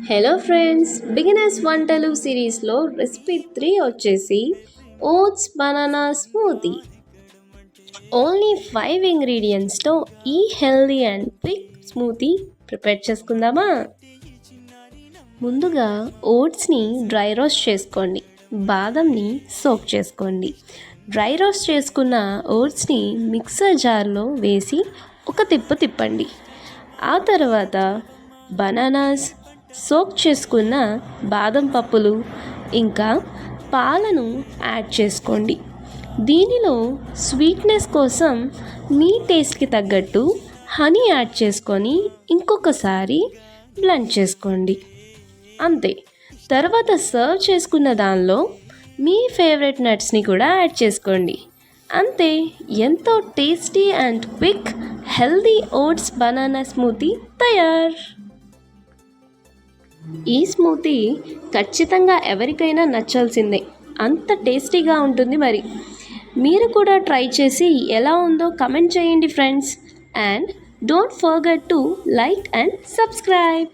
Hello friends, beginners వంటలు సిరీస్లో recipe 3 వచ్చేసి ఓట్స్ బనానా స్మూతీ. ఓన్లీ 5 ఇంగ్రీడియంట్స్తో ఈ healthy and quick smoothie prepare చేసుకుందామా? ముందుగా ఓట్స్ని డ్రై రోస్ట్ చేసుకోండి. బాదంని సోక్ చేసుకోండి. డ్రై రోస్ట్ చేసుకున్న ఓట్స్ని మిక్సర్ జార్లో వేసి ఒక తిప్పండి. ఆ తర్వాత బనానాస్, సోక్ చేసుకున్న బాదం పప్పులు ఇంకా పాలను యాడ్ చేసుకోండి. దీనిలో స్వీట్నెస్ కోసం మీ టేస్ట్కి తగ్గట్టు హనీ యాడ్ చేసుకొని ఇంకొకసారి బ్లెండ్ చేసుకోండి. అంతే. తర్వాత సర్వ్ చేసుకున్న దానిలో మీ ఫేవరెట్ నట్స్ని కూడా యాడ్ చేసుకోండి. అంతే, ఎంతో tasty and quick healthy oats banana smoothie తయార్. ఈ స్మూతీ ఖచ్చితంగా ఎవరికైనా నచ్చాల్సిందే, అంత టేస్టీగా ఉంటుంది. మరి మీరు కూడా ట్రై చేసి ఎలా ఉందో కమెంట్ చేయండి friends. And don't forget to like and subscribe.